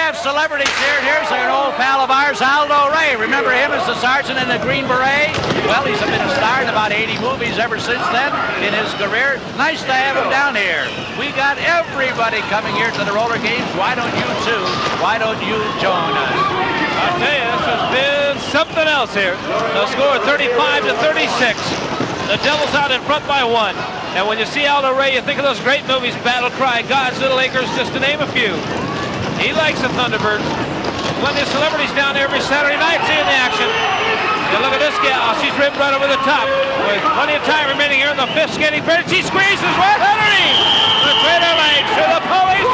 have celebrities here, and here's an old pal of ours, Aldo Ray. Remember him as the sergeant in the Green Beret? Well, he's been a star in about 80 movies ever since then in his career. Nice to have him down here. We got everybody coming here to the roller games. Why don't you too? Why don't you join us? I'll tell you, this has been something else here. The score 35-36. The Devils out in front by 1. And when you see Aldo Ray, you think of those great movies, Battle Cry, God's Little Acres, just to name a few. He likes the Thunderbirds. Plenty of celebrities down there every Saturday night seeing the action. You look at this gal. She's ripped right over the top. With plenty of time remaining here in the 5th skating period. She squeezes right underneath. The trailer legs to the police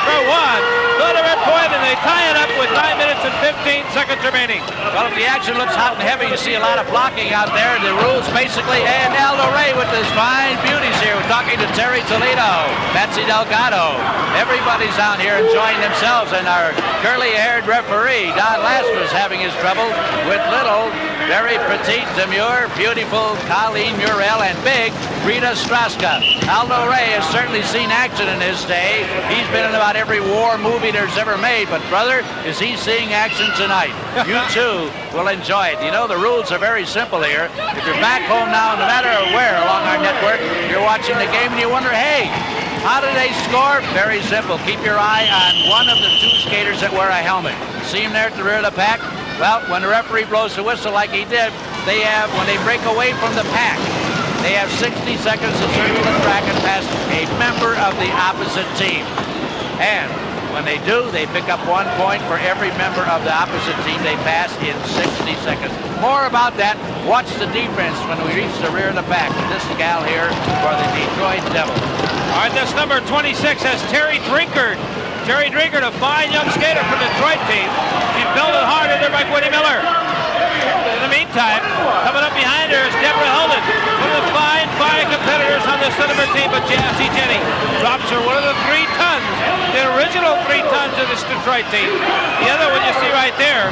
for 1. Thunderbird point, and they tie it up with 9 minutes and 15 seconds remaining. Well, if the action looks hot and heavy, you see a lot of blocking out there. The rules basically, and Aldo Ray with his fine beauties here. We're talking to Terry Toledo, Betsy Delgado. Everybody's out here enjoying themselves, and our curly-haired referee, Don Lasser's having his trouble with little, very petite, demure, beautiful Colleen Murrell, and big Rita Straska. Aldo Ray has certainly seen action in his day. He's been in about every war movie there's ever made, but brother, is he seeing action tonight? You too will enjoy it. You know, the rules are very simple here. If you're back home now, no matter where along our network, you're watching the game and you wonder, hey, how did they score? Very simple. Keep your eye on one of the 2 skaters that wear a helmet. See him there at the rear of the pack? Well, when the referee blows the whistle like he did, they have, when they break away from the pack, they have 60 seconds to circle the track and pass a member of the opposite team. And when they do, they pick up 1 point for every member of the opposite team they pass in 60 seconds. More about that. Watch the defense when we reach the rear of the pack. This gal here for the Detroit Devils. All right, this number 26 has Terry Drinkard. Terry Drinkard, a fine young skater from the Detroit team. She's building hard in there by Quinny Miller. In the meantime, coming up behind her is Deborah Helden, one of the fine competitors on this Thunderbird team, but Jassy Jenny drops her one of the 3 tons, the original 3 tons of this Detroit team. The other one you see right there,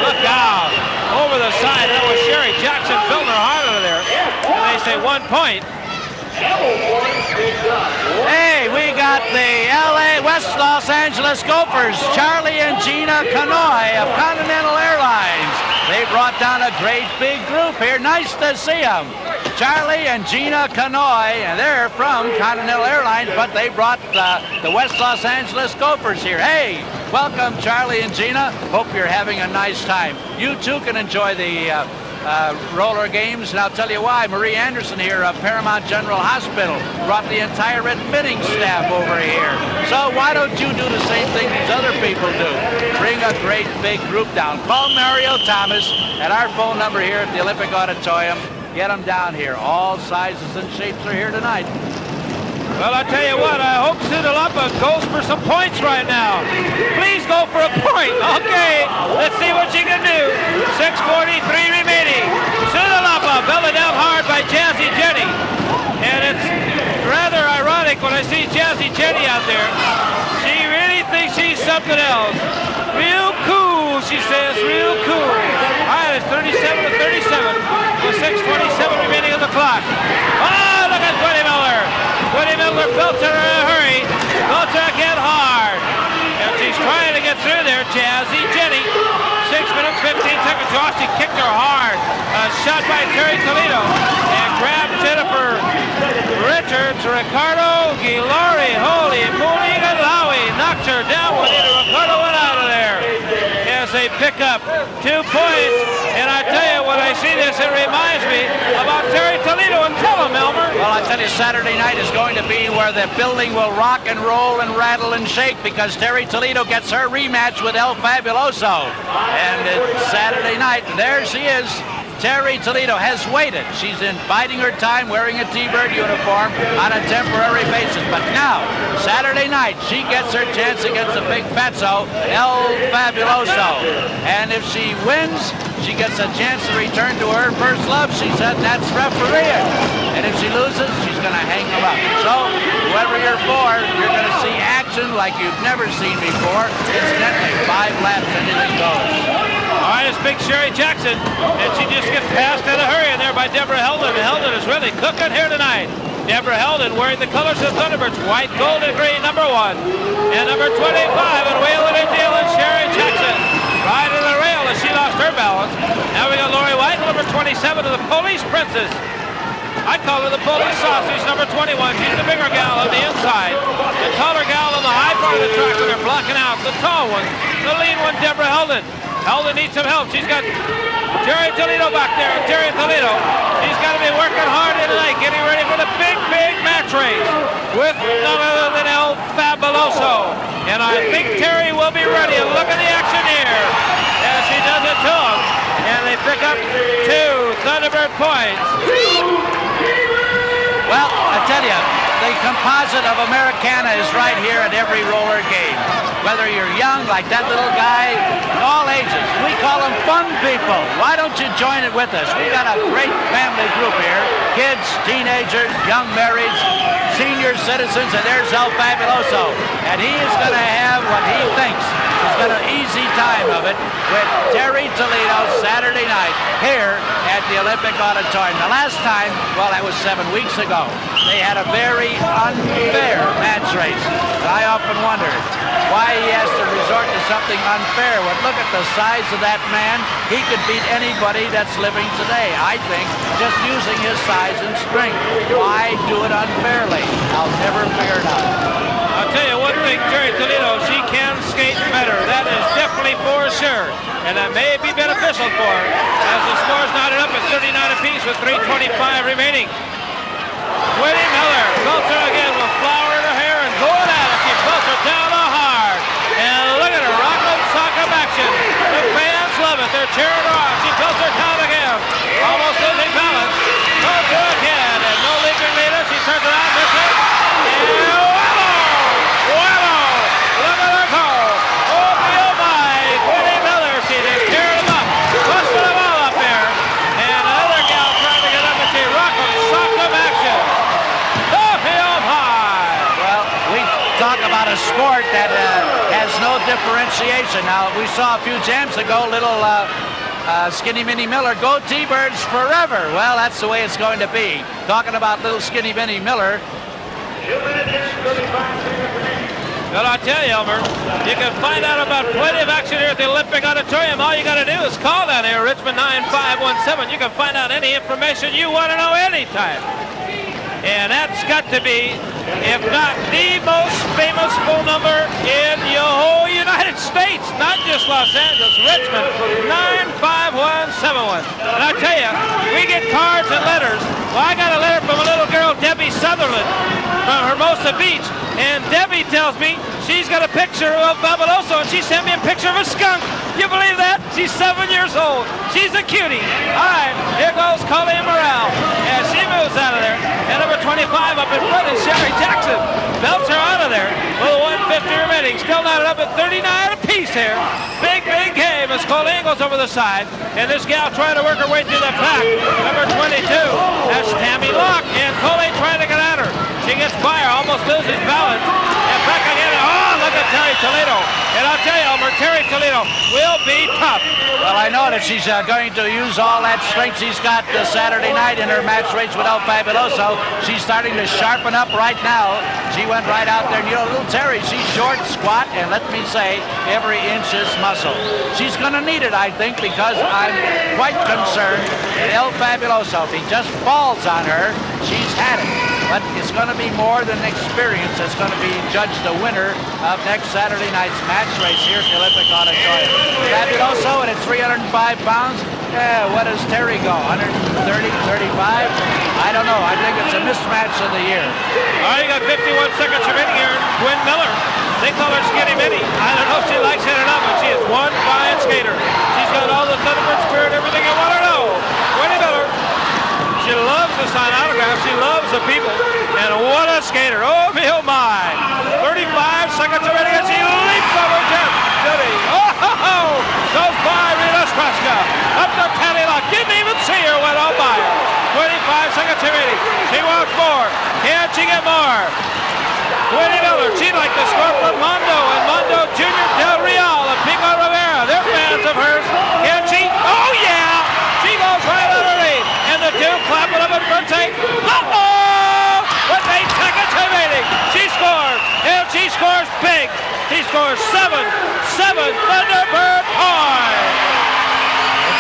look out, over the side. That was Sherry Jackson building her hard over there. And they say 1 point. Hey, we got the West Los Angeles Gophers, Charlie and Gina Canoy of Continental Airlines. They brought down a great big group here. Nice to see them. Charlie and Gina Canoy, and they're from Continental Airlines, but they brought the West Los Angeles Gophers here. Hey, welcome, Charlie and Gina. Hope you're having a nice time. You too can enjoy the roller games, and I'll tell you why. Marie Anderson here of Paramount General Hospital brought the entire admitting staff over here. So why don't you do the same thing these other people do? Bring a great big group down. Call Mario Thomas at our phone number here at the Olympic Auditorium. Get them down here. All sizes and shapes are here tonight. Well, I tell you what, I hope Sudalapa goes for some points right now. Please go for a point. Okay, let's see what she can do. 6:43 remaining. Sudalapa belted down hard by Jazzy Jenny. And it's rather ironic when I see Jazzy Jenny out there. She really thinks she's something else. Real cool, she says, real cool. All right, it's 37-37 with 6:27 remaining on the clock. Oh, look at Quinny Miller. Quinny Miller belts her in a hurry. Belts her again hard. And she's trying to get through there, Jazzy Jenny. 6 minutes, 15 seconds. Oh, she kicked her hard. Shot by Terry Toledo. And grabbed Jennifer Richards. Ricardo Gilari. Holy moly, Galawi. Knocks her down. Ricardo went out of there. As they pick up 2 points. And I tell you, when I see this, it reminds me about Terry Toledo. And tell him, Elmer. Well, I tell you, Saturday night is going to be where the building will rock and roll and rattle and shake, because Terry Toledo gets her rematch with El Fabuloso. And it's Saturday night, and there she is. Terry Toledo has waited. She's biding her time wearing a T-Bird uniform on a temporary basis. But now, Saturday night, she gets her chance against the big fatso, El Fabuloso. And if she wins, she gets a chance to return to her first love. She said that's refereeing. And if she loses, she's going to hang them up. So, whoever you're for, you're going to see action like you've never seen before. Incidentally, 5 laps, anything goes. All right, it's Big Sherry Jackson, and she just gets passed in a hurry in there by Deborah Helden. Helden is really cooking here tonight. Deborah Helden wearing the colors of Thunderbirds, white, gold, and green, number 1. And number 25, and way her balance. Now we got Lori White, number 27, of the Police Princess. I call her the Police Sausage, number 21. She's the bigger gal on the inside. The taller gal on the high part of the track when they're blocking out. The tall one, the lean one, Deborah Helden. Helden needs some help. She's got Terry Toledo back there. Terry Toledo, she's got to be working hard tonight, getting ready for the big match race with none other than El Fabuloso. And I think Terry will be ready. And look at the action here as she does it to him. And they pick up 2 Thunderbird points. Well, I tell you, the composite of Americana is right here at every roller game. Whether you're young, like that little guy, all ages. We call them fun people. Why don't you join it with us? We got a great family group here. Kids, teenagers, young marrieds, senior citizens, and there's El Fabuloso. And he is going to have what he thinks is going to easy time of it with Terry Toledo Saturday night here at the Olympic Auditorium. The last time, well, that was 7 weeks ago. They had a very unfair match race. I often wondered why he has to resort to something unfair. Well, look at the size of that man. He could beat anybody that's living today, I think, just using his size and strength. Why do it unfairly? I'll never figure it out. I'll tell you one thing, Terry Toledo, she can skate better. That is definitely for sure. And that may be beneficial for her as the score's knotted up at 39 apiece with 3:25 remaining. Whitney Miller belts her again with flower in her hair and going at it. She belts her down the hard. And look at her, rock'em sock'em action. The fans love it. They're cheering her on. She belts her down again. Almost losing balance. Belts her again. And no leaping leader. She turns around, misses it. And whammo! Look at her go. Oh my. Whitney Miller. She just teared them up. Busted them all up there. And another gal trying to get up and she rock'em sock'em action. Talk about a sport that has no differentiation. Now, we saw a few jams ago, little Skinny Minnie Miller, go T-Birds forever. Well, that's the way it's going to be. Talking about little Skinny Minnie Miller. Well, I'll tell you, Elmer, you can find out about plenty of action here at the Olympic Auditorium. All you got to do is call down here, Richmond 9517. You can find out any information you want to know anytime. And that's got to be, if not the most famous phone number in the whole United States, not just Los Angeles, Richmond, 95171. And I tell you, we get cards and letters. Well, I got a letter from a little girl, Debbie Sutherland, from Hermosa Beach. And Debbie tells me she's got a picture of Fabuloso, and she sent me a picture of a skunk. You believe that? She's 7 years old. She's a cutie. All right, here goes Colleen Morrell as she moves out of there. And number 25 up in front is Sherry Jackson. Belts her out of there with 150 remaining. Still knotted up at 39 apiece here. Big game as Colleen goes over the side. And this gal trying to work her way through the pack. Number 22, that's Tammy Locke. And Colleen trying to get at her. She gets by her, almost loses balance. And back again. Oh, look at Terry Toledo. And I'll tell you, Elmer, Terry Toledo will be tough. Well, I know that she's going to use all that strength she's got Saturday night in her match race with El Fabuloso. She's starting to sharpen up right now. She went right out there. And, you know, little Terry, she's short, squat, and let me say, every inch is muscle. She's going to need it, I think, because I'm quite concerned that El Fabuloso, if he just falls on her, she's had it. But it's going to be more than experience that's going to be judged the winner of next Saturday night's match race here at the Olympic Auditorium. Fabuloso, and at 305 pounds, what does Terry go, 130, 35? I don't know. I think it's a mismatch of the year. All right, you got 51 seconds remaining here. Gwen Miller. They call her Skinny Minnie. I don't know if she likes it or not, but she is one fine skater. She's got all the Thunderbird spirit, everything you want to know. Gwen Miller. She loves to sign autographs. She loves the people. And what a skater. Oh, my. 35 seconds remaining, and she leaps over Jeff Judy. Oh, goes by Rita Straska. Up to Tammy Locke. Didn't even see her, went on by her. 25 seconds remaining. She wants more. Can she get more? Whitney Miller. She'd like to score for Mondo and Mondo Jr. Del Real and Pico Rivera. They're fans of hers. Can she? Oh, yeah. She goes right out of the lead. And the two clapping up in front saying, uh-oh! With 8 seconds remaining. She scores. And she scores big. She scores 7 Thunderbird points.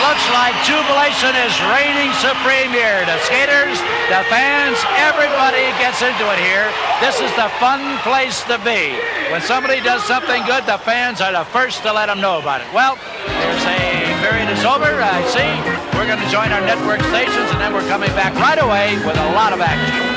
looks like jubilation is reigning supreme here. The skaters, the fans, everybody gets into it here. This is the fun place to be. When somebody does something good, the fans are the first to let them know about it. Well, there's a period is over. I see. We're going to join our network stations, and then we're coming back right away with a lot of action.